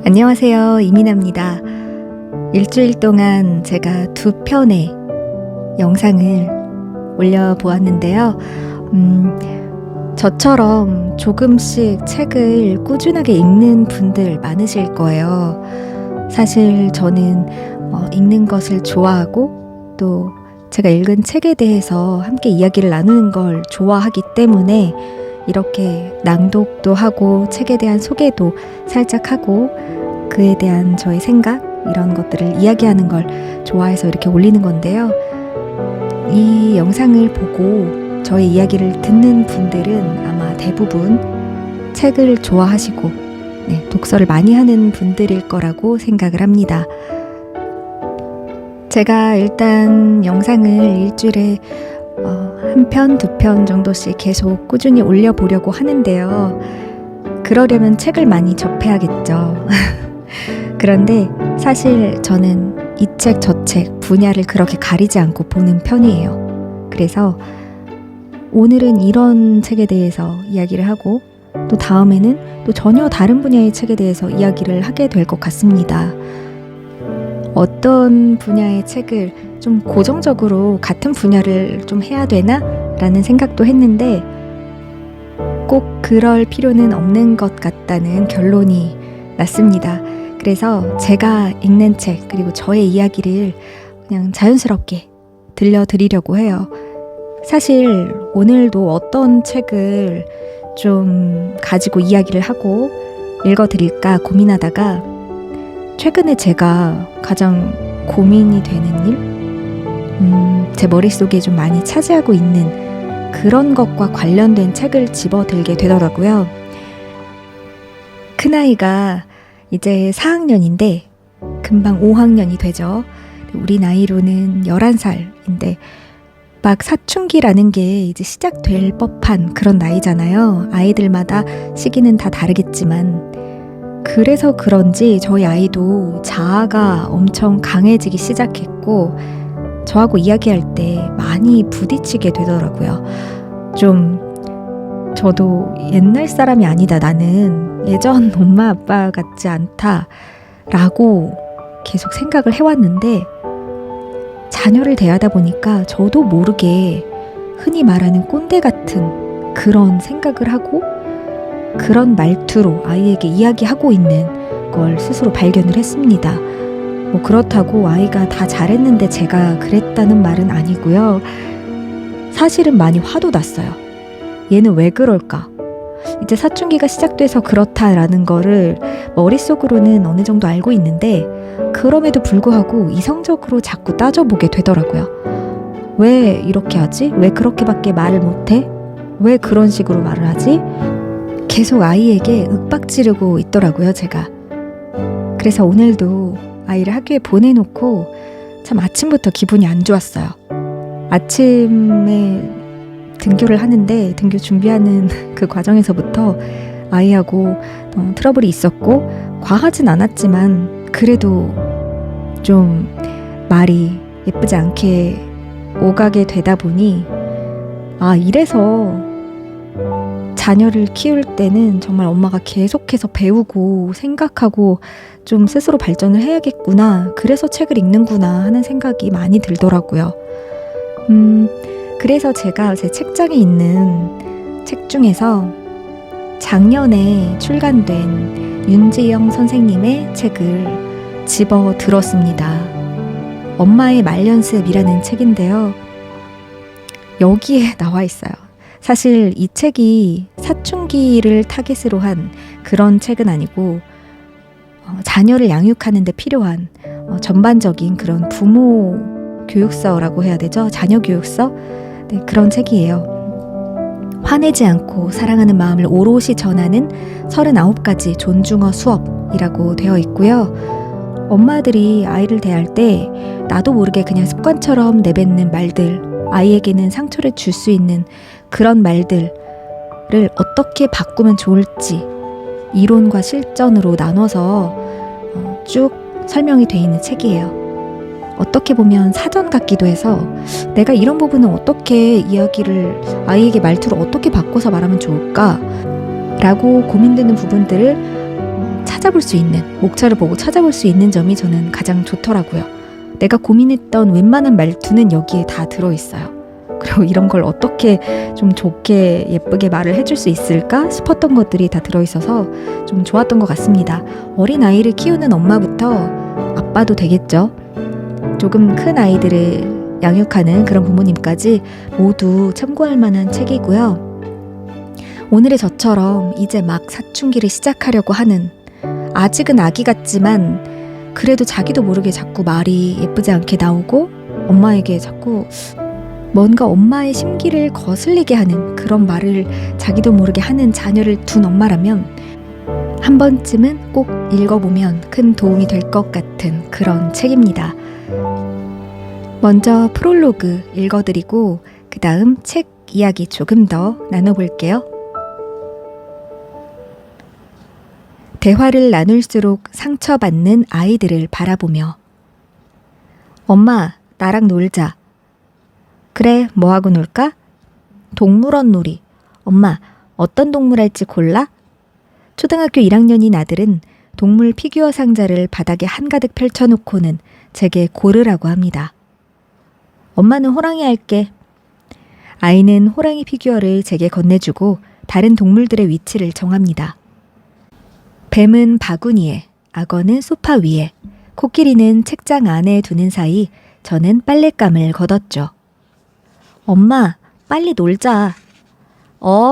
안녕하세요. 이민아입니다. 일주일 동안 제가 2편의 영상을 올려보았는데요. 저처럼 조금씩 책을 꾸준하게 읽는 분들 많으실 거예요. 사실 저는 읽는 것을 좋아하고 또 제가 읽은 책에 대해서 함께 이야기를 나누는 걸 좋아하기 때문에 이렇게 낭독도 하고 책에 대한 소개도 살짝 하고 그에 대한 저의 생각 이런 것들을 이야기하는 걸 좋아해서 이렇게 올리는 건데요. 이 영상을 보고 저의 이야기를 듣는 분들은 아마 대부분 책을 좋아하시고 독서를 많이 하는 분들일 거라고 생각을 합니다. 제가 일단 영상을 일주일에 1편, 2편 정도씩 계속 꾸준히 올려보려고 하는데요. 그러려면 책을 많이 접해야겠죠. 그런데 사실 저는 이 책, 저 책 분야를 그렇게 가리지 않고 보는 편이에요. 그래서 오늘은 이런 책에 대해서 이야기를 하고 또 다음에는 또 전혀 다른 분야의 책에 대해서 이야기를 하게 될 것 같습니다. 어떤 분야의 책을 좀 고정적으로 같은 분야를 좀 해야 되나? 라는 생각도 했는데 꼭 그럴 필요는 없는 것 같다는 결론이 났습니다. 그래서 제가 읽는 책 그리고 저의 이야기를 그냥 자연스럽게 들려드리려고 해요. 사실 오늘도 어떤 책을 좀 가지고 이야기를 하고 읽어드릴까 고민하다가 최근에 제가 가장 고민이 되는 일? 제 머릿속에 좀 많이 차지하고 있는 그런 것과 관련된 책을 집어들게 되더라고요. 큰아이가 이제 4학년인데 금방 5학년이 되죠. 우리 나이로는 11살인데 막 사춘기라는 게 이제 시작될 법한 그런 나이잖아요. 아이들마다 시기는 다 다르겠지만 그래서 그런지 저희 아이도 자아가 엄청 강해지기 시작했고 저하고 이야기할 때 많이 부딪히게 되더라고요. 좀 저도 옛날 사람이 아니다, 나는 예전 엄마 아빠 같지 않다 라고 계속 생각을 해왔는데 자녀를 대하다 보니까 저도 모르게 흔히 말하는 꼰대 같은 그런 생각을 하고 그런 말투로 아이에게 이야기하고 있는 걸 스스로 발견을 했습니다. 뭐 그렇다고 아이가 다 잘했는데 제가 그랬다는 말은 아니고요. 사실은 많이 화도 났어요. 얘는 왜 그럴까? 이제 사춘기가 시작돼서 그렇다라는 거를 머릿속으로는 어느 정도 알고 있는데 그럼에도 불구하고 이성적으로 자꾸 따져보게 되더라고요. 왜 이렇게 하지? 왜 그렇게밖에 말을 못해? 왜 그런 식으로 말을 하지? 계속 아이에게 윽박지르고 있더라고요, 제가. 그래서 오늘도 아이를 학교에 보내놓고 참 아침부터 기분이 안 좋았어요. 아침에 등교를 하는데 등교 준비하는 그 과정에서부터 아이하고 트러블이 있었고 과하진 않았지만 그래도 좀 말이 예쁘지 않게 오가게 되다 보니 이래서 자녀를 키울 때는 정말 엄마가 계속해서 배우고 생각하고 좀 스스로 발전을 해야겠구나. 그래서 책을 읽는구나 하는 생각이 많이 들더라고요. 그래서 제가 제 책장에 있는 책 중에서 작년에 출간된 윤지영 선생님의 책을 집어 들었습니다. 엄마의 말연습이라는 책인데요. 여기에 나와 있어요. 사실 이 책이 사춘기를 타깃으로 한 그런 책은 아니고 자녀를 양육하는 데 필요한 전반적인 그런 부모 교육서라고 해야 되죠? 자녀 교육서? 네, 그런 책이에요. 화내지 않고 사랑하는 마음을 오롯이 전하는 39가지 존중어 수업이라고 되어 있고요. 엄마들이 아이를 대할 때 나도 모르게 그냥 습관처럼 내뱉는 말들, 아이에게는 상처를 줄 수 있는 그런 말들을 어떻게 바꾸면 좋을지 이론과 실전으로 나눠서 쭉 설명이 되어 있는 책이에요. 어떻게 보면 사전 같기도 해서 내가 이런 부분은 어떻게 이야기를 아이에게 말투를 어떻게 바꿔서 말하면 좋을까? 라고 고민되는 부분들을 찾아볼 수 있는, 목차를 보고 찾아볼 수 있는 점이 저는 가장 좋더라고요. 내가 고민했던 웬만한 말투는 여기에 다 들어있어요. 그리고 이런 걸 어떻게 좀 좋게 예쁘게 말을 해줄 수 있을까 싶었던 것들이 다 들어있어서 좀 좋았던 것 같습니다. 어린 아이를 키우는 엄마부터 아빠도 되겠죠. 조금 큰 아이들을 양육하는 그런 부모님까지 모두 참고할 만한 책이고요. 오늘의 저처럼 이제 막 사춘기를 시작하려고 하는, 아직은 아기 같지만 그래도 자기도 모르게 자꾸 말이 예쁘지 않게 나오고 엄마에게 자꾸 뭔가 엄마의 심기를 거슬리게 하는 그런 말을 자기도 모르게 하는 자녀를 둔 엄마라면 한 번쯤은 꼭 읽어보면 큰 도움이 될 것 같은 그런 책입니다. 먼저 프롤로그 읽어드리고 그 다음 책 이야기 조금 더 나눠볼게요. 대화를 나눌수록 상처받는 아이들을 바라보며 엄마, 나랑 놀자. 그래, 뭐하고 놀까? 동물원 놀이. 엄마, 어떤 동물 할지 골라? 초등학교 1학년인 아들은 동물 피규어 상자를 바닥에 한가득 펼쳐놓고는 제게 고르라고 합니다. 엄마는 호랑이 할게. 아이는 호랑이 피규어를 제게 건네주고 다른 동물들의 위치를 정합니다. 뱀은 바구니에, 악어는 소파 위에, 코끼리는 책장 안에 두는 사이 저는 빨랫감을 걷었죠. 엄마, 빨리 놀자.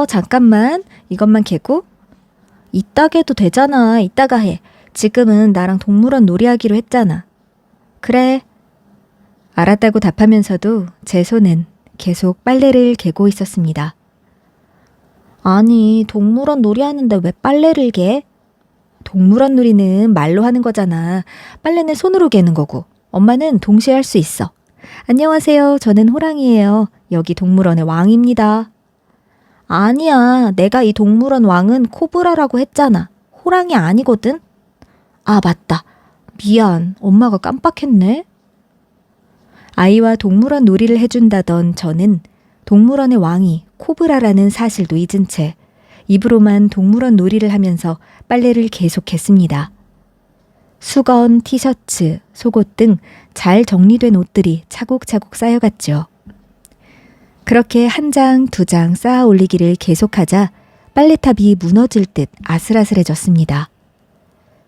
잠깐만. 이것만 개고? 이따 개도 되잖아. 이따가 해. 지금은 나랑 동물원 놀이하기로 했잖아. 그래. 알았다고 답하면서도 제 손은 계속 빨래를 개고 있었습니다. 아니, 동물원 놀이하는데 왜 빨래를 개? 동물원 놀이는 말로 하는 거잖아. 빨래는 손으로 개는 거고. 엄마는 동시에 할 수 있어. 안녕하세요. 저는 호랑이에요. 여기 동물원의 왕입니다. 아니야. 내가 이 동물원 왕은 코브라라고 했잖아. 호랑이 아니거든? 아, 맞다. 미안. 엄마가 깜빡했네. 아이와 동물원 놀이를 해준다던 저는 동물원의 왕이 코브라라는 사실도 잊은 채 입으로만 동물원 놀이를 하면서 빨래를 계속했습니다. 수건, 티셔츠, 속옷 등 잘 정리된 옷들이 차곡차곡 쌓여갔죠. 그렇게 한 장, 두 장 쌓아 올리기를 계속하자 빨래탑이 무너질 듯 아슬아슬해졌습니다.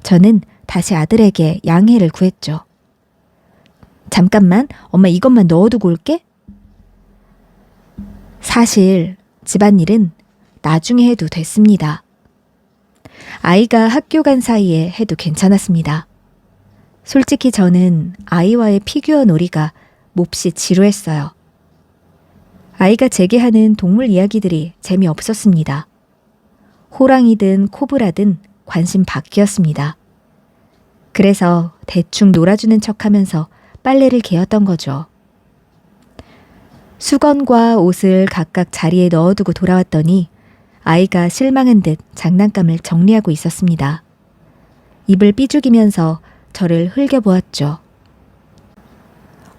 저는 다시 아들에게 양해를 구했죠. 잠깐만, 엄마 이것만 넣어두고 올게. 사실 집안일은 나중에 해도 됐습니다. 아이가 학교 간 사이에 해도 괜찮았습니다. 솔직히 저는 아이와의 피규어 놀이가 몹시 지루했어요. 아이가 제게 하는 동물 이야기들이 재미없었습니다. 호랑이든 코브라든 관심 밖이었습니다. 그래서 대충 놀아주는 척하면서 빨래를 개었던 거죠. 수건과 옷을 각각 자리에 넣어두고 돌아왔더니 아이가 실망한 듯 장난감을 정리하고 있었습니다. 입을 삐죽이면서 저를 흘겨보았죠.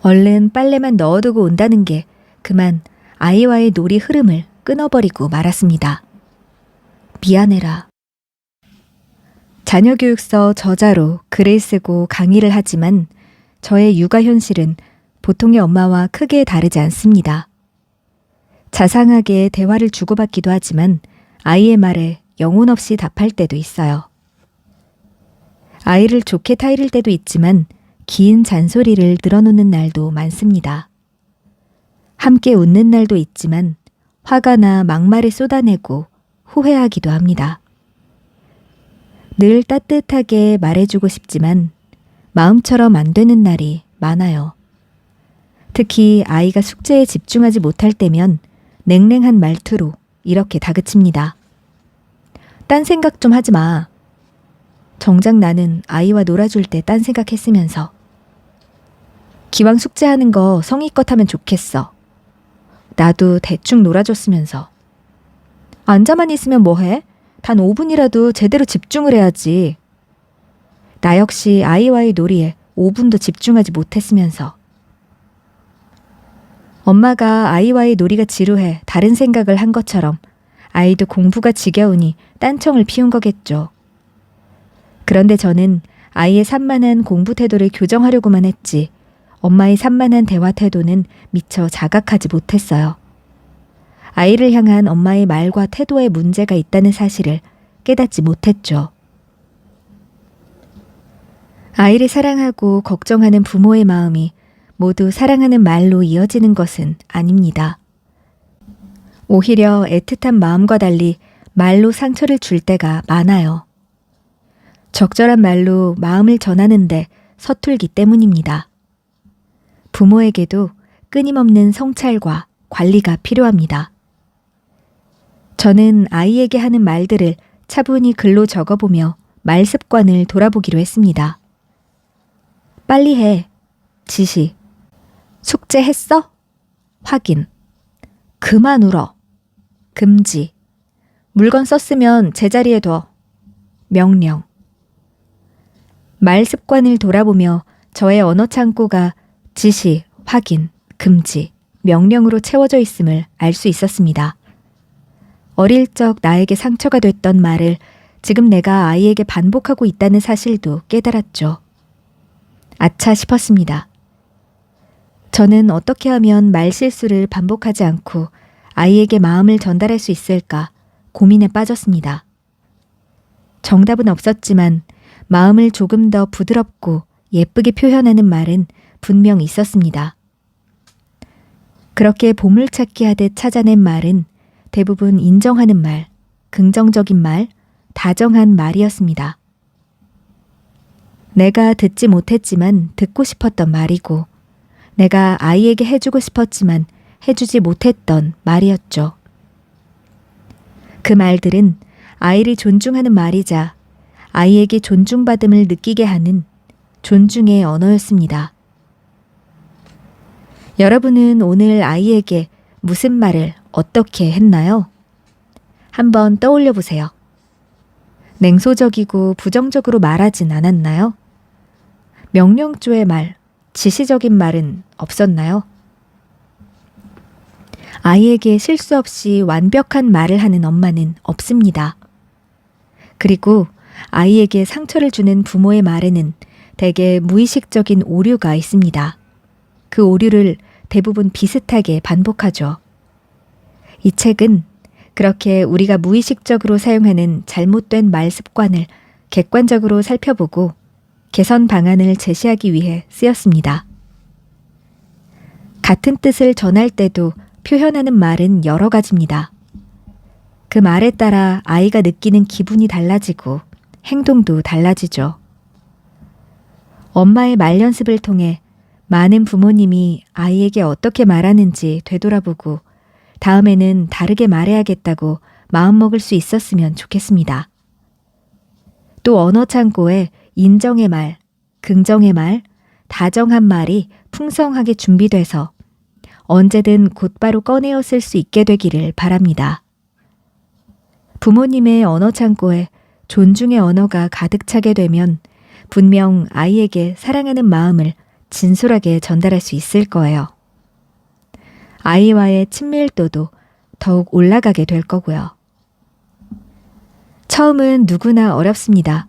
얼른 빨래만 넣어두고 온다는 게 그만 아이와의 놀이 흐름을 끊어버리고 말았습니다. 미안해라. 자녀교육서 저자로 글을 쓰고 강의를 하지만 저의 육아 현실은 보통의 엄마와 크게 다르지 않습니다. 자상하게 대화를 주고받기도 하지만 아이의 말에 영혼 없이 답할 때도 있어요. 아이를 좋게 타이를 때도 있지만 긴 잔소리를 늘어놓는 날도 많습니다. 함께 웃는 날도 있지만 화가 나 막말을 쏟아내고 후회하기도 합니다. 늘 따뜻하게 말해주고 싶지만 마음처럼 안 되는 날이 많아요. 특히 아이가 숙제에 집중하지 못할 때면 냉랭한 말투로 이렇게 다그칩니다. 딴 생각 좀 하지 마. 정작 나는 아이와 놀아줄 때 딴 생각했으면서. 기왕 숙제하는 거 성의껏 하면 좋겠어. 나도 대충 놀아줬으면서. 앉아만 있으면 뭐해? 단 5분이라도 제대로 집중을 해야지. 나 역시 아이와의 놀이에 5분도 집중하지 못했으면서. 엄마가 아이와의 놀이가 지루해 다른 생각을 한 것처럼 아이도 공부가 지겨우니 딴청을 피운 거겠죠. 그런데 저는 아이의 산만한 공부 태도를 교정하려고만 했지 엄마의 산만한 대화 태도는 미처 자각하지 못했어요. 아이를 향한 엄마의 말과 태도에 문제가 있다는 사실을 깨닫지 못했죠. 아이를 사랑하고 걱정하는 부모의 마음이 모두 사랑하는 말로 이어지는 것은 아닙니다. 오히려 애틋한 마음과 달리 말로 상처를 줄 때가 많아요. 적절한 말로 마음을 전하는데 서툴기 때문입니다. 부모에게도 끊임없는 성찰과 관리가 필요합니다. 저는 아이에게 하는 말들을 차분히 글로 적어보며 말 습관을 돌아보기로 했습니다. 빨리 해. 지시. 숙제했어? 확인. 그만 울어. 금지. 물건 썼으면 제자리에 둬. 명령. 말 습관을 돌아보며 저의 언어 창고가 지시, 확인, 금지, 명령으로 채워져 있음을 알 수 있었습니다. 어릴 적 나에게 상처가 됐던 말을 지금 내가 아이에게 반복하고 있다는 사실도 깨달았죠. 아차 싶었습니다. 저는 어떻게 하면 말 실수를 반복하지 않고 아이에게 마음을 전달할 수 있을까 고민에 빠졌습니다. 정답은 없었지만 마음을 조금 더 부드럽고 예쁘게 표현하는 말은 분명 있었습니다. 그렇게 보물찾기 하듯 찾아낸 말은 대부분 인정하는 말, 긍정적인 말, 다정한 말이었습니다. 내가 듣지 못했지만 듣고 싶었던 말이고, 내가 아이에게 해주고 싶었지만 해주지 못했던 말이었죠. 그 말들은 아이를 존중하는 말이자 아이에게 존중받음을 느끼게 하는 존중의 언어였습니다. 여러분은 오늘 아이에게 무슨 말을 어떻게 했나요? 한번 떠올려 보세요. 냉소적이고 부정적으로 말하진 않았나요? 명령조의 말, 지시적인 말은 없었나요? 아이에게 실수 없이 완벽한 말을 하는 엄마는 없습니다. 그리고 아이에게 상처를 주는 부모의 말에는 대개 무의식적인 오류가 있습니다. 그 오류를 대부분 비슷하게 반복하죠. 이 책은 그렇게 우리가 무의식적으로 사용하는 잘못된 말 습관을 객관적으로 살펴보고 개선 방안을 제시하기 위해 쓰였습니다. 같은 뜻을 전할 때도 표현하는 말은 여러 가지입니다. 그 말에 따라 아이가 느끼는 기분이 달라지고 행동도 달라지죠. 엄마의 말 연습을 통해 많은 부모님이 아이에게 어떻게 말하는지 되돌아보고 다음에는 다르게 말해야겠다고 마음먹을 수 있었으면 좋겠습니다. 또 언어 창고에 인정의 말, 긍정의 말, 다정한 말이 풍성하게 준비돼서 언제든 곧바로 꺼내어 쓸 수 있게 되기를 바랍니다. 부모님의 언어 창고에 존중의 언어가 가득 차게 되면 분명 아이에게 사랑하는 마음을 진솔하게 전달할 수 있을 거예요. 아이와의 친밀도도 더욱 올라가게 될 거고요. 처음은 누구나 어렵습니다.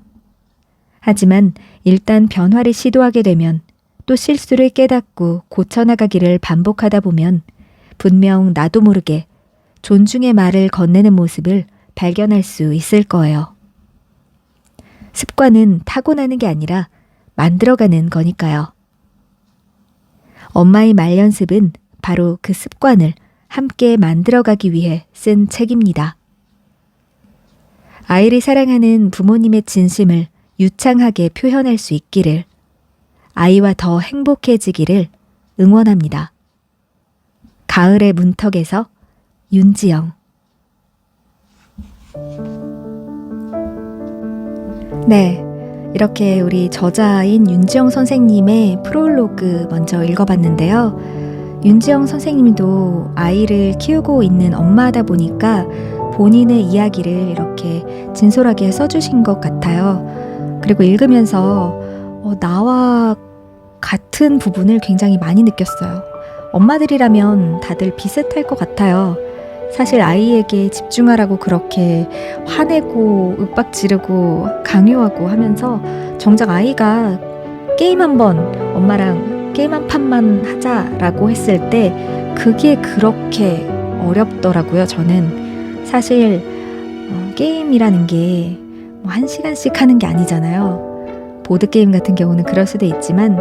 하지만 일단 변화를 시도하게 되면 또 실수를 깨닫고 고쳐나가기를 반복하다 보면 분명 나도 모르게 존중의 말을 건네는 모습을 발견할 수 있을 거예요. 습관은 타고나는 게 아니라 만들어가는 거니까요. 엄마의 말 연습은 바로 그 습관을 함께 만들어가기 위해 쓴 책입니다. 아이를 사랑하는 부모님의 진심을 유창하게 표현할 수 있기를, 아이와 더 행복해지기를 응원합니다. 가을의 문턱에서 윤지영. 네, 이렇게 우리 저자인 윤지영 선생님의 프롤로그 먼저 읽어봤는데요. 윤지영 선생님도 아이를 키우고 있는 엄마다 보니까 본인의 이야기를 이렇게 진솔하게 써주신 것 같아요. 그리고 읽으면서 나와 같은 부분을 굉장히 많이 느꼈어요. 엄마들이라면 다들 비슷할 것 같아요. 사실 아이에게 집중하라고 그렇게 화내고 윽박 지르고 강요하고 하면서 정작 아이가 게임 한번 엄마랑 게임 한 판만 하자라고 했을 때 그게 그렇게 어렵더라고요. 저는 사실 게임이라는 게 뭐 1시간씩 하는 게 아니잖아요. 보드게임 같은 경우는 그럴 수도 있지만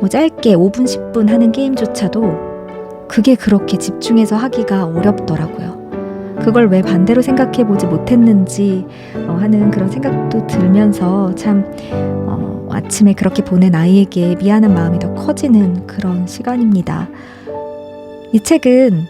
뭐 짧게 5분, 10분 하는 게임조차도 그게 그렇게 집중해서 하기가 어렵더라고요. 그걸 왜 반대로 생각해보지 못했는지 하는 그런 생각도 들면서 참 아침에 그렇게 보낸 아이에게 미안한 마음이 더 커지는 그런 시간입니다. 이 책은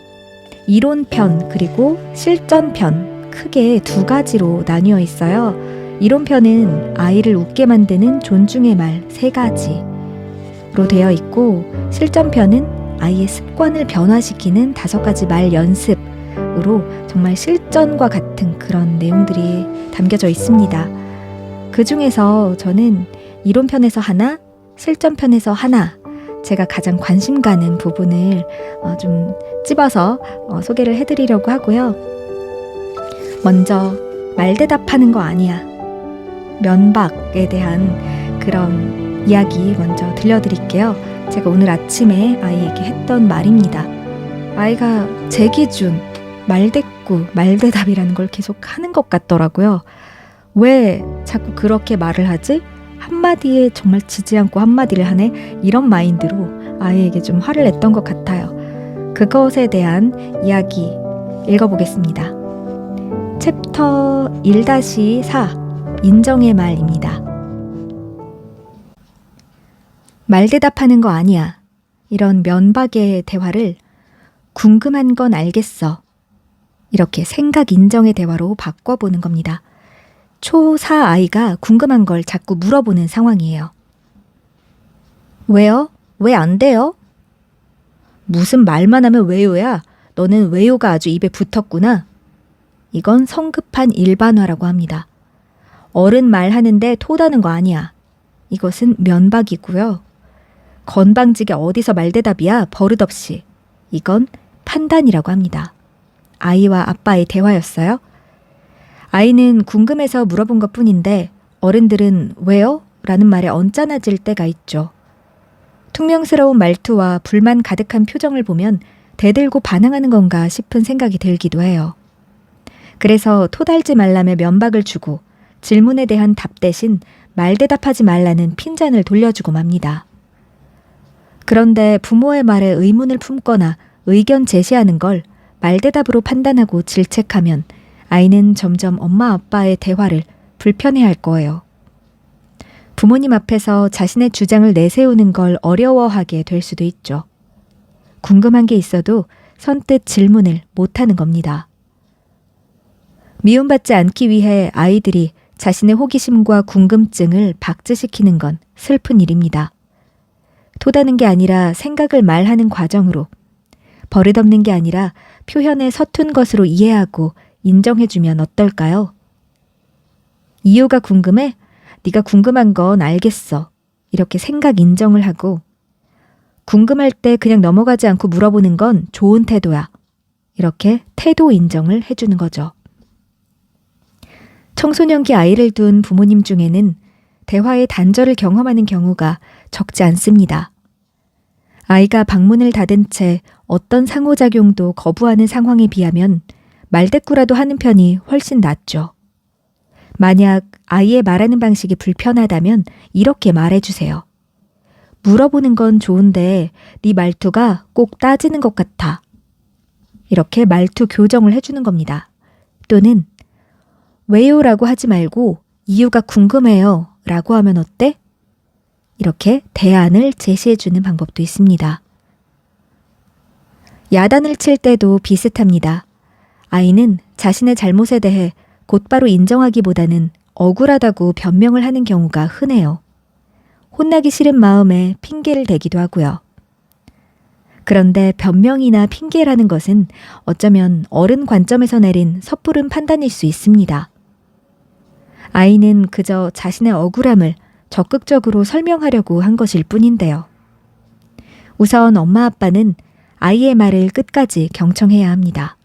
이론편 그리고 실전편 크게 두 가지로 나뉘어 있어요. 이론편은 아이를 웃게 만드는 존중의 말 3가지로 되어 있고 실전편은 아이의 습관을 변화시키는 5가지 말 연습으로 정말 실전과 같은 그런 내용들이 담겨져 있습니다. 그 중에서 저는 이론편에서 하나, 실전편에서 하나 제가 가장 관심 가는 부분을 좀 찝어서 소개를 해드리려고 하고요. 먼저 말대답하는 거 아니야. 면박에 대한 그런 이야기 먼저 들려드릴게요. 제가 오늘 아침에 아이에게 했던 말입니다. 아이가 제 기준 말대꾸, 말대답이라는 걸 계속 하는 것 같더라고요. 왜 자꾸 그렇게 말을 하지? 한마디에 정말 지지 않고 한마디를 하네? 이런 마인드로 아이에게 좀 화를 냈던 것 같아요. 그것에 대한 이야기 읽어보겠습니다. 챕터 1-4 인정의 말입니다. 말대답하는 거 아니야. 이런 면박의 대화를 궁금한 건 알겠어. 이렇게 생각 인정의 대화로 바꿔보는 겁니다. 초4 아이가 궁금한 걸 자꾸 물어보는 상황이에요. 왜요? 왜 안 돼요? 무슨 말만 하면 왜요야? 너는 왜요가 아주 입에 붙었구나. 이건 성급한 일반화라고 합니다. 어른 말하는데 토다는 거 아니야. 이것은 면박이고요. 건방지게 어디서 말대답이야? 버릇없이. 이건 판단이라고 합니다. 아이와 아빠의 대화였어요. 아이는 궁금해서 물어본 것뿐인데 어른들은 왜요? 라는 말에 언짢아질 때가 있죠. 퉁명스러운 말투와 불만 가득한 표정을 보면 대들고 반항하는 건가 싶은 생각이 들기도 해요. 그래서 토달지 말라며 면박을 주고 질문에 대한 답 대신 말대답하지 말라는 핀잔을 돌려주고 맙니다. 그런데 부모의 말에 의문을 품거나 의견 제시하는 걸 말대답으로 판단하고 질책하면 아이는 점점 엄마 아빠의 대화를 불편해할 거예요. 부모님 앞에서 자신의 주장을 내세우는 걸 어려워하게 될 수도 있죠. 궁금한 게 있어도 선뜻 질문을 못하는 겁니다. 미움받지 않기 위해 아이들이 자신의 호기심과 궁금증을 박제시키는 건 슬픈 일입니다. 토다는 게 아니라 생각을 말하는 과정으로, 버릇없는 게 아니라 표현에 서툰 것으로 이해하고 인정해주면 어떨까요? 이유가 궁금해? 네가 궁금한 건 알겠어. 이렇게 생각 인정을 하고 궁금할 때 그냥 넘어가지 않고 물어보는 건 좋은 태도야. 이렇게 태도 인정을 해주는 거죠. 청소년기 아이를 둔 부모님 중에는 대화의 단절을 경험하는 경우가 적지 않습니다. 아이가 방문을 닫은 채 어떤 상호작용도 거부하는 상황에 비하면 말대꾸라도 하는 편이 훨씬 낫죠. 만약 아이의 말하는 방식이 불편하다면 이렇게 말해주세요. 물어보는 건 좋은데 네 말투가 꼭 따지는 것 같아. 이렇게 말투 교정을 해주는 겁니다. 또는 왜요? 라고 하지 말고 이유가 궁금해요 라고 하면 어때? 이렇게 대안을 제시해주는 방법도 있습니다. 야단을 칠 때도 비슷합니다. 아이는 자신의 잘못에 대해 곧바로 인정하기보다는 억울하다고 변명을 하는 경우가 흔해요. 혼나기 싫은 마음에 핑계를 대기도 하고요. 그런데 변명이나 핑계라는 것은 어쩌면 어른 관점에서 내린 섣부른 판단일 수 있습니다. 아이는 그저 자신의 억울함을 적극적으로 설명하려고 한 것일 뿐인데요. 우선 엄마 아빠는 아이의 말을 끝까지 경청해야 합니다.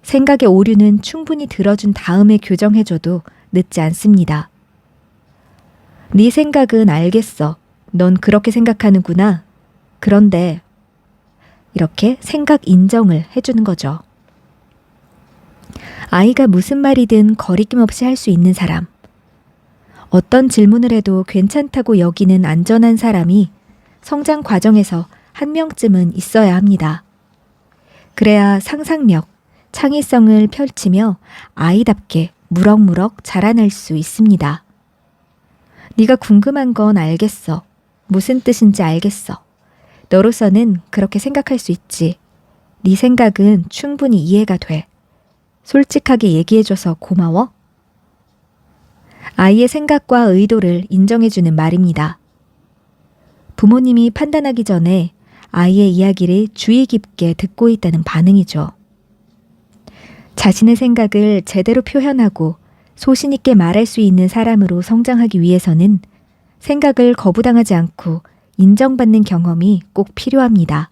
생각의 오류는 충분히 들어준 다음에 교정해줘도 늦지 않습니다. 네 생각은 알겠어. 넌 그렇게 생각하는구나. 그런데 이렇게 생각 인정을 해주는 거죠. 아이가 무슨 말이든 거리낌 없이 할 수 있는 사람. 어떤 질문을 해도 괜찮다고 여기는 안전한 사람이 성장 과정에서 한 명쯤은 있어야 합니다. 그래야 상상력, 창의성을 펼치며 아이답게 무럭무럭 자라날 수 있습니다. 네가 궁금한 건 알겠어. 무슨 뜻인지 알겠어. 너로서는 그렇게 생각할 수 있지. 네 생각은 충분히 이해가 돼. 솔직하게 얘기해줘서 고마워. 아이의 생각과 의도를 인정해주는 말입니다. 부모님이 판단하기 전에 아이의 이야기를 주의 깊게 듣고 있다는 반응이죠. 자신의 생각을 제대로 표현하고 소신 있게 말할 수 있는 사람으로 성장하기 위해서는 생각을 거부당하지 않고 인정받는 경험이 꼭 필요합니다.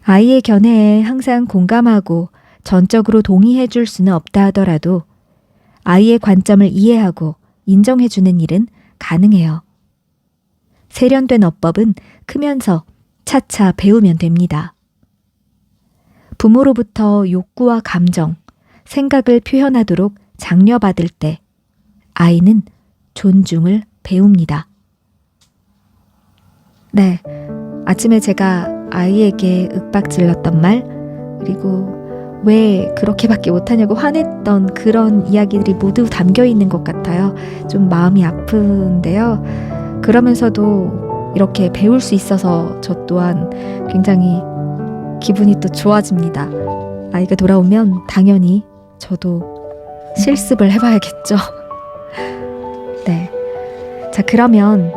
아이의 견해에 항상 공감하고 전적으로 동의해 줄 수는 없다 하더라도 아이의 관점을 이해하고 인정해 주는 일은 가능해요. 세련된 어법은 크면서 차차 배우면 됩니다. 부모로부터 욕구와 감정, 생각을 표현하도록 장려받을 때 아이는 존중을 배웁니다. 네, 아침에 제가 아이에게 윽박질렀던 말, 그리고 왜 그렇게밖에 못하냐고 화냈던 그런 이야기들이 모두 담겨 있는 것 같아요. 좀 마음이 아픈데요. 그러면서도 이렇게 배울 수 있어서 저 또한 굉장히 기분이 또 좋아집니다. 아이가 돌아오면 당연히 저도 실습을 해봐야겠죠. 네. 자, 그러면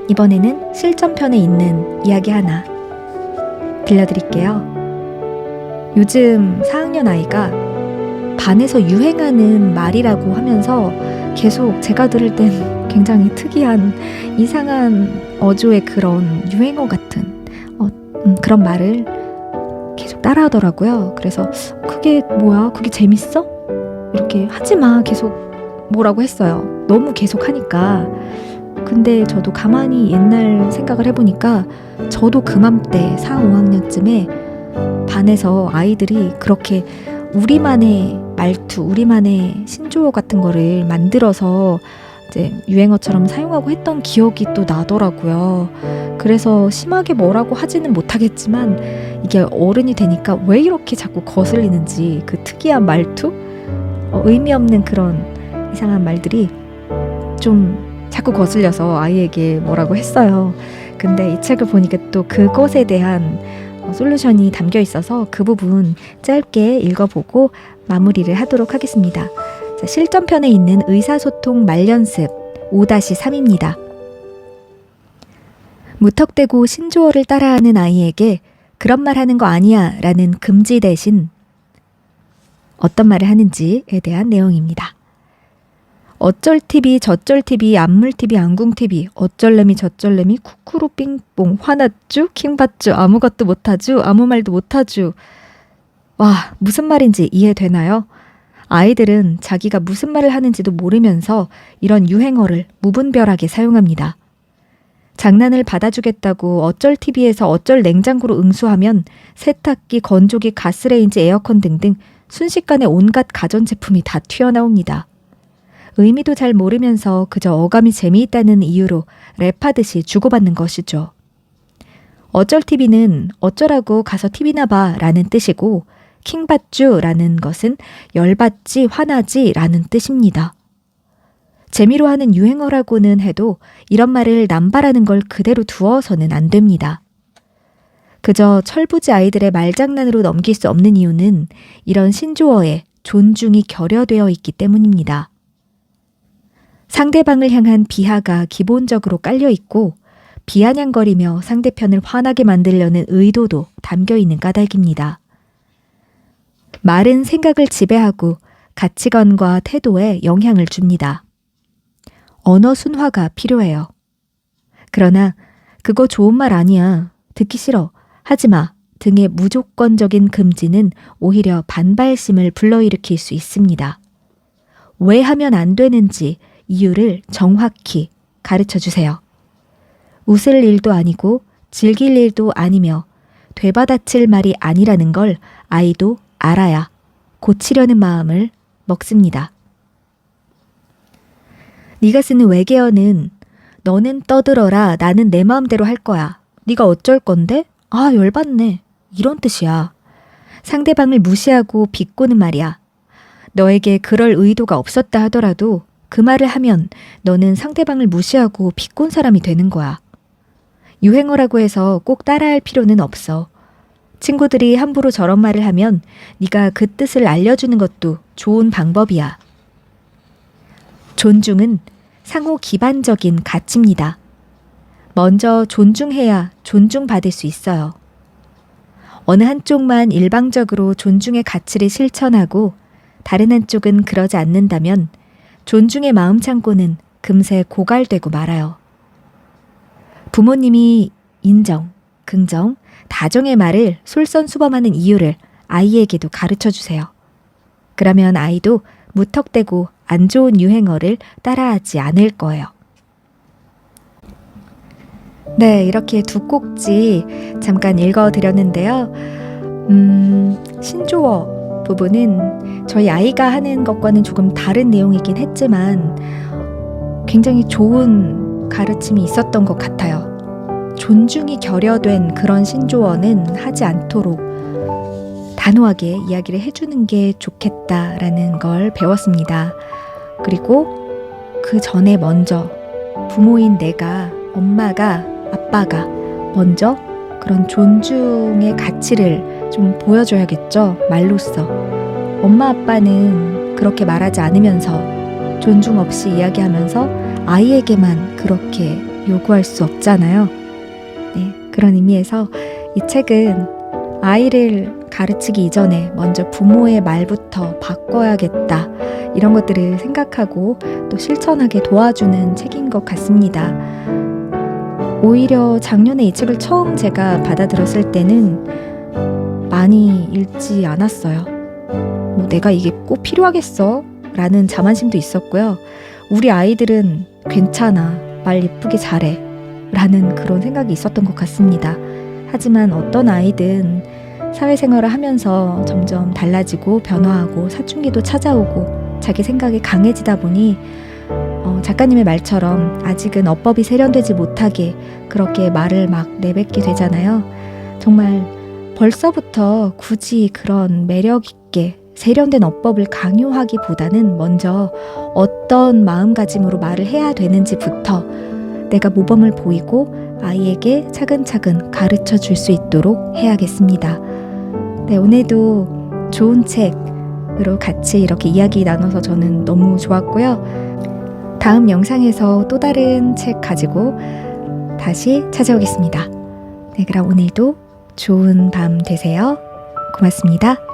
이번에는 실전편에 있는 이야기 하나 들려드릴게요. 요즘 4학년 아이가 반에서 유행하는 말이라고 하면서 계속 제가 들을 땐 굉장히 특이한 이상한 어조의 그런 유행어 같은 그런 말을 계속 따라하더라고요. 그래서 그게 뭐야? 그게 재밌어? 이렇게 하지마 계속 뭐라고 했어요. 너무 계속 하니까. 근데 저도 가만히 옛날 생각을 해보니까 저도 그맘때 4, 5학년쯤에 반에서 아이들이 그렇게 우리만의 말투, 우리만의 신조어 같은 거를 만들어서 이제 유행어처럼 사용하고 했던 기억이 또 나더라고요. 그래서 심하게 뭐라고 하지는 못하겠지만 이게 어른이 되니까 왜 이렇게 자꾸 거슬리는지 그 특이한 말투? 의미 없는 그런 이상한 말들이 좀 자꾸 거슬려서 아이에게 뭐라고 했어요. 근데 이 책을 보니까 또 그것에 대한 솔루션이 담겨 있어서 그 부분 짧게 읽어보고 마무리를 하도록 하겠습니다. 자, 실전편에 있는 의사소통 말연습 5-3입니다. 무턱대고 신조어를 따라하는 아이에게 그런 말 하는 거 아니야 라는 금지 대신 어떤 말을 하는지에 대한 내용입니다. 어쩔 TV, 저쩔 TV, 안물 TV, 안궁 TV, 어쩔래미 저쩔래미, 쿠쿠루 삥뽕, 화났쥬, 킹받쥬, 아무것도 못하쥬, 아무 말도 못하쥬. 와, 무슨 말인지 이해되나요? 아이들은 자기가 무슨 말을 하는지도 모르면서 이런 유행어를 무분별하게 사용합니다. 장난을 받아주겠다고 어쩔 TV에서 어쩔 냉장고로 응수하면 세탁기, 건조기, 가스레인지, 에어컨 등등 순식간에 온갖 가전제품이 다 튀어나옵니다. 의미도 잘 모르면서 그저 어감이 재미있다는 이유로 랩하듯이 주고받는 것이죠. 어쩔 TV는 어쩌라고 가서 TV나 봐 라는 뜻이고 킹받쥬 라는 것은 열받지, 화나지 라는 뜻입니다. 재미로 하는 유행어라고는 해도 이런 말을 남발하는 걸 그대로 두어서는 안 됩니다. 그저 철부지 아이들의 말장난으로 넘길 수 없는 이유는 이런 신조어에 존중이 결여되어 있기 때문입니다. 상대방을 향한 비하가 기본적으로 깔려 있고 비아냥거리며 상대편을 화나게 만들려는 의도도 담겨 있는 까닭입니다. 말은 생각을 지배하고 가치관과 태도에 영향을 줍니다. 언어 순화가 필요해요. 그러나 그거 좋은 말 아니야. 듣기 싫어. 하지마. 등의 무조건적인 금지는 오히려 반발심을 불러일으킬 수 있습니다. 왜 하면 안 되는지 이유를 정확히 가르쳐 주세요. 웃을 일도 아니고 즐길 일도 아니며 되받아칠 말이 아니라는 걸 아이도 알아야 고치려는 마음을 먹습니다. 네가 쓰는 외계어는 너는 떠들어라, 나는 내 마음대로 할 거야. 네가 어쩔 건데? 아, 열받네. 이런 뜻이야. 상대방을 무시하고 비꼬는 말이야. 너에게 그럴 의도가 없었다 하더라도 그 말을 하면 너는 상대방을 무시하고 비꼰 사람이 되는 거야. 유행어라고 해서 꼭 따라할 필요는 없어. 친구들이 함부로 저런 말을 하면 네가 그 뜻을 알려주는 것도 좋은 방법이야. 존중은 상호 기반적인 가치입니다. 먼저 존중해야 존중받을 수 있어요. 어느 한쪽만 일방적으로 존중의 가치를 실천하고 다른 한쪽은 그러지 않는다면 존중의 마음 창고는 금세 고갈되고 말아요. 부모님이 인정, 긍정, 다정의 말을 솔선수범하는 이유를 아이에게도 가르쳐 주세요. 그러면 아이도 무턱대고 안 좋은 유행어를 따라하지 않을 거예요. 네, 이렇게 두 꼭지 잠깐 읽어드렸는데요. 신조어 부분은 저희 아이가 하는 것과는 조금 다른 내용이긴 했지만 굉장히 좋은 가르침이 있었던 것 같아요. 존중이 결여된 그런 신조어는 하지 않도록 단호하게 이야기를 해주는 게 좋겠다라는 걸 배웠습니다. 그리고 그 전에 먼저 부모인 내가, 엄마가, 아빠가 먼저 그런 존중의 가치를 좀 보여줘야겠죠. 말로써. 엄마 아빠는 그렇게 말하지 않으면서 존중 없이 이야기하면서 아이에게만 그렇게 요구할 수 없잖아요. 네, 그런 의미에서 이 책은 아이를 가르치기 이전에 먼저 부모의 말부터 바꿔야겠다. 이런 것들을 생각하고 또 실천하게 도와주는 책인 것 같습니다. 오히려 작년에 이 책을 처음 제가 받아들었을 때는 많이 읽지 않았어요. 내가 이게 꼭 필요하겠어? 라는 자만심도 있었고요. 우리 아이들은 괜찮아, 말 예쁘게 잘해 라는 그런 생각이 있었던 것 같습니다. 하지만 어떤 아이든 사회생활을 하면서 점점 달라지고 변화하고 사춘기도 찾아오고 자기 생각이 강해지다 보니 작가님의 말처럼 아직은 어법이 세련되지 못하게 그렇게 말을 막 내뱉게 되잖아요. 정말 벌써부터 굳이 그런 매력 있게 세련된 어법을 강요하기보다는 먼저 어떤 마음가짐으로 말을 해야 되는지부터 내가 모범을 보이고 아이에게 차근차근 가르쳐 줄 수 있도록 해야겠습니다. 네, 오늘도 좋은 책으로 같이 이렇게 이야기 나눠서 저는 너무 좋았고요. 다음 영상에서 또 다른 책 가지고 다시 찾아오겠습니다. 네, 그럼 오늘도 좋은 밤 되세요. 고맙습니다.